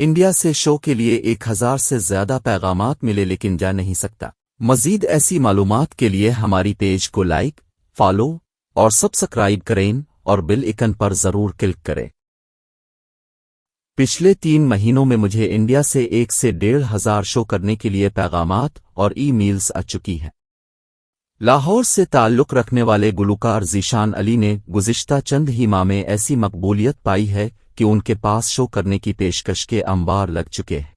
India سے شو کے لیے 1000 سے زیادہ پیغامات ملے لیکن جا نہیں سکتا۔ مزید ایسی معلومات کے لیے ہماری پیج کو لائک، فالو اور سبسکرائب کریں اور بیل آئکن پر ضرور کلک کریں۔ پچھلے 3 مہینوں میں مجھے انڈیا سے 1 سے 1,500 شو کرنے کے لیے پیغامات اور ای میلز آ چکی ہیں۔ لاہور سے تعلق رکھنے والے گلوکار ذیشان علی نے گزشتہ چند ہی ماہ میں ایسی مقبولیت پائی ہے کہ ان کے پاس شو کرنے کی پیشکش کے انبار لگ چکے ہیں۔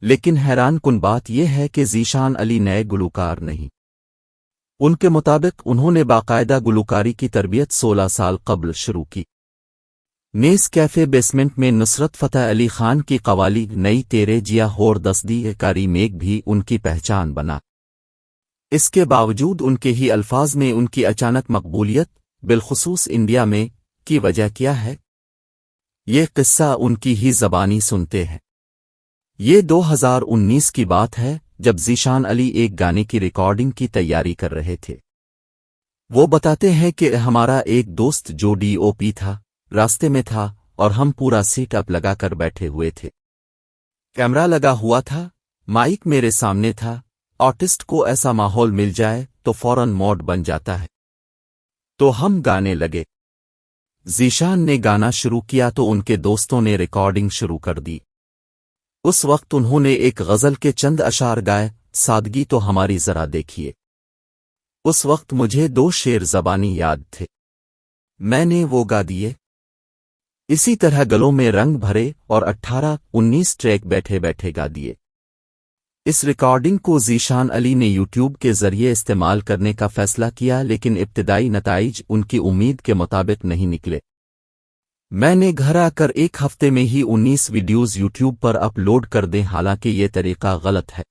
لیکن حیران کن بات یہ ہے کہ ذیشان علی نئے گلوکار نہیں۔ ان کے مطابق انہوں نے باقاعدہ گلوکاری کی تربیت 16 سال قبل شروع کی۔ نیس کیفے بیسمنٹ میں نصرت فتح علی خان کی قوالی نئی تیرے جیا ہور دسدی کاری میک بھی ان کی پہچان بنا۔ اس کے باوجود ان کے ہی الفاظ میں ان کی اچانک مقبولیت، بالخصوص انڈیا میں، کی وجہ کیا ہے؟ یہ قصہ ان کی ہی زبانی سنتے ہیں۔ یہ 2019 کی بات ہے جب ذیشان علی ایک گانے کی ریکارڈنگ کی تیاری کر رہے تھے۔ وہ بتاتے ہیں کہ ہمارا ایک دوست جو ڈی او پی تھا راستے میں تھا اور ہم پورا سیٹ اپ لگا کر بیٹھے ہوئے تھے۔ کیمرہ لگا ہوا تھا، مائک میرے سامنے تھا۔ آرٹسٹ کو ایسا ماحول مل جائے تو فوراً موڈ بن جاتا ہے۔ تو ہم گانے لگے۔ ذیشان نے گانا شروع کیا تو ان کے دوستوں نے ریکارڈنگ شروع کر دی۔ اس وقت انہوں نے ایک غزل کے چند اشعار گائے، سادگی تو ہماری ذرا دیکھیے۔ اس وقت مجھے 2 شعر زبانی یاد تھے، میں نے وہ گا دیے۔ اسی طرح گلوں میں رنگ بھرے اور 18-19 ٹریک بیٹھے بیٹھے گا دیے۔ اس ریکارڈنگ کو ذیشان علی نے یوٹیوب کے ذریعے استعمال کرنے کا فیصلہ کیا لیکن ابتدائی نتائج ان کی امید کے مطابق نہیں نکلے۔ میں نے گھر آ کر 1 ہفتے میں ہی 19 ویڈیوز یوٹیوب پر اپلوڈ کر دیں، حالانکہ یہ طریقہ غلط ہے۔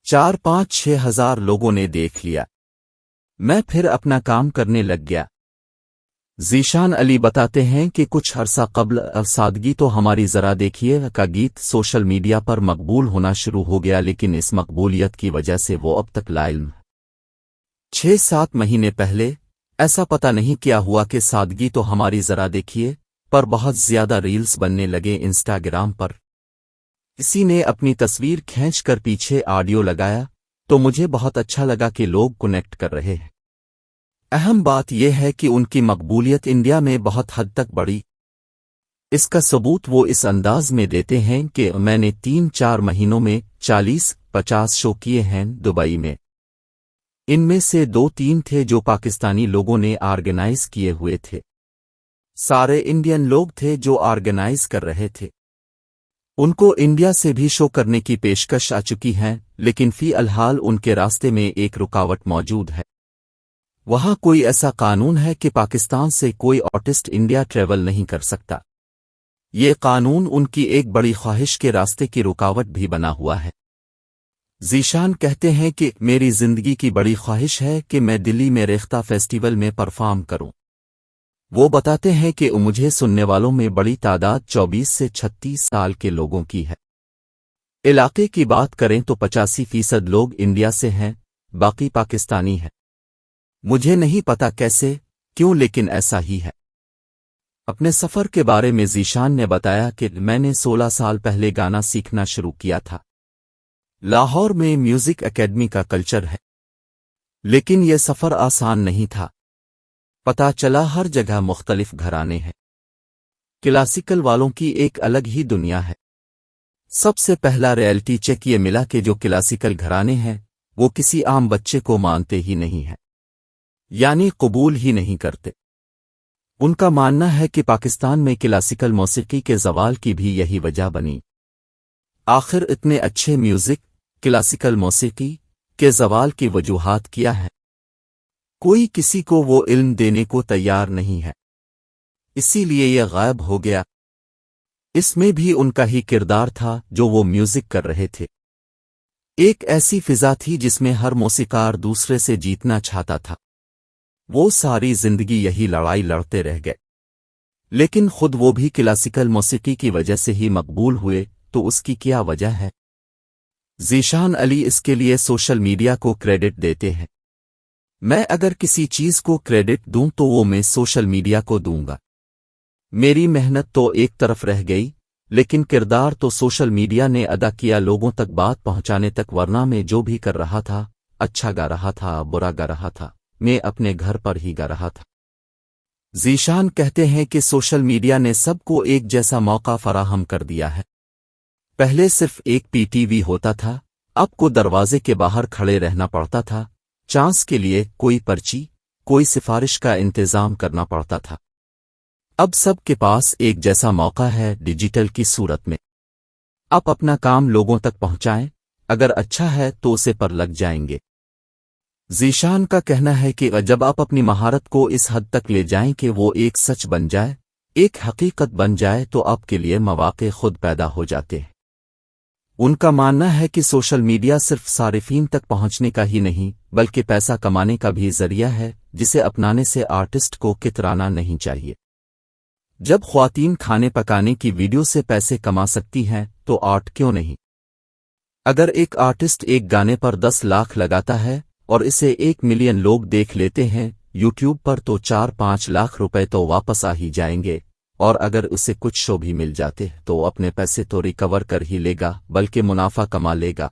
4-5-6 ہزار لوگوں نے دیکھ لیا۔ میں پھر اپنا کام کرنے لگ گیا۔ ذیشان علی بتاتے ہیں کہ کچھ عرصہ قبل سادگی تو ہماری ذرا دیکھیے کا گیت سوشل میڈیا پر مقبول ہونا شروع ہو گیا، لیکن اس مقبولیت کی وجہ سے وہ اب تک لاعلم ہے۔ 6-7 مہینے پہلے ایسا پتہ نہیں کیا ہوا کہ سادگی تو ہماری ذرا دیکھیے پر بہت زیادہ ریلز بننے لگے انسٹاگرام پر۔ کسی نے اپنی تصویر کھینچ کر پیچھے آڈیو لگایا تو مجھے بہت اچھا لگا کہ لوگ کنیکٹ کر رہے ہیں۔ اہم بات یہ ہے کہ ان کی مقبولیت انڈیا میں بہت حد تک بڑھی۔ اس کا ثبوت وہ اس انداز میں دیتے ہیں کہ میں نے 3-4 مہینوں میں 40-50 شو کیے ہیں دبئی میں۔ ان میں سے 2-3 تھے جو پاکستانی لوگوں نے آرگنائز کیے ہوئے تھے۔ سارے انڈین لوگ تھے جو آرگنائز کر رہے تھے۔ ان کو انڈیا سے بھی شو کرنے کی پیشکش آ چکی ہیں، لیکن فی الحال ان کے راستے میں ایک رکاوٹ موجود ہے۔ وہاں کوئی ایسا قانون ہے کہ پاکستان سے کوئی آرٹسٹ انڈیا ٹریول نہیں کر سکتا۔ یہ قانون ان کی ایک بڑی خواہش کے راستے کی رکاوٹ بھی بنا ہوا ہے۔ ذیشان کہتے ہیں کہ میری زندگی کی بڑی خواہش ہے کہ میں دلی میں ریختہ فیسٹیول میں پرفارم کروں۔ وہ بتاتے ہیں کہ مجھے سننے والوں میں بڑی تعداد 24 سے 36 سال کے لوگوں کی ہے۔ علاقے کی بات کریں تو 85% لوگ انڈیا سے ہیں، باقی پاکستانی ہیں۔ مجھے نہیں پتا کیسے، کیوں، لیکن ایسا ہی ہے۔ اپنے سفر کے بارے میں ذیشان نے بتایا کہ میں نے 16 سال پہلے گانا سیکھنا شروع کیا تھا۔ لاہور میں میوزک اکیڈمی کا کلچر ہے، لیکن یہ سفر آسان نہیں تھا۔ پتہ چلا ہر جگہ مختلف گھرانے ہیں۔ کلاسیکل والوں کی ایک الگ ہی دنیا ہے۔ سب سے پہلا ریئلٹی چیک یہ ملا کہ جو کلاسیکل گھرانے ہیں وہ کسی عام بچے کو مانتے ہی نہیں ہیں، یعنی قبول ہی نہیں کرتے۔ ان کا ماننا ہے کہ پاکستان میں کلاسیکل موسیقی کے زوال کی بھی یہی وجہ بنی۔ آخر اتنے اچھے میوزک، کلاسیکل موسیقی کے زوال کی وجوہات کیا ہے؟ کوئی کسی کو وہ علم دینے کو تیار نہیں ہے، اسی لیے یہ غائب ہو گیا۔ اس میں بھی ان کا ہی کردار تھا جو وہ میوزک کر رہے تھے۔ ایک ایسی فضا تھی جس میں ہر موسیقار دوسرے سے جیتنا چاہتا تھا۔ وہ ساری زندگی یہی لڑائی لڑتے رہ گئے۔ لیکن خود وہ بھی کلاسیکل موسیقی کی وجہ سے ہی مقبول ہوئے، تو اس کی کیا وجہ ہے؟ ذیشان علی اس کے لیے سوشل میڈیا کو کریڈٹ دیتے ہیں۔ میں اگر کسی چیز کو کریڈٹ دوں تو وہ میں سوشل میڈیا کو دوں گا۔ میری محنت تو ایک طرف رہ گئی، لیکن کردار تو سوشل میڈیا نے ادا کیا لوگوں تک بات پہنچانے تک، ورنہ میں جو بھی کر رہا تھا، اچھا گا رہا تھا، برا گا رہا تھا، میں اپنے گھر پر ہی گا رہا تھا۔ ذیشان کہتے ہیں کہ سوشل میڈیا نے سب کو ایک جیسا موقع فراہم کر دیا ہے۔ پہلے صرف ایک پی ٹی وی ہوتا تھا، اب کو دروازے کے باہر کھڑے رہنا پڑتا تھا، چانس کے لیے کوئی پرچی، کوئی سفارش کا انتظام کرنا پڑتا تھا۔ اب سب کے پاس ایک جیسا موقع ہے ڈیجیٹل کی صورت میں۔ آپ اپنا کام لوگوں تک پہنچائیں، اگر اچھا ہے تو اسے پر لگ جائیں گے۔ ذیشان کا کہنا ہے کہ جب آپ اپنی مہارت کو اس حد تک لے جائیں کہ وہ ایک سچ بن جائے، ایک حقیقت بن جائے، تو آپ کے لیے مواقع خود پیدا ہو جاتے ہیں۔ ان کا ماننا ہے کہ سوشل میڈیا صرف صارفین تک پہنچنے کا ہی نہیں بلکہ پیسہ کمانے کا بھی ذریعہ ہے، جسے اپنانے سے آرٹسٹ کو کترانا نہیں چاہیے۔ جب خواتین کھانے پکانے کی ویڈیو سے پیسے کما سکتی ہیں تو آرٹ کیوں نہیں؟ اگر ایک آرٹسٹ ایک گانے پر 10 لاکھ لگاتا ہے اور اسے 1 ملین لوگ دیکھ لیتے ہیں یوٹیوب پر، تو 4-5 لاکھ روپے تو واپس آ ہی جائیں گے، اور اگر اسے کچھ شو بھی مل جاتے تو اپنے پیسے تو ریکور کر ہی لے گا بلکہ منافع کما لے گا۔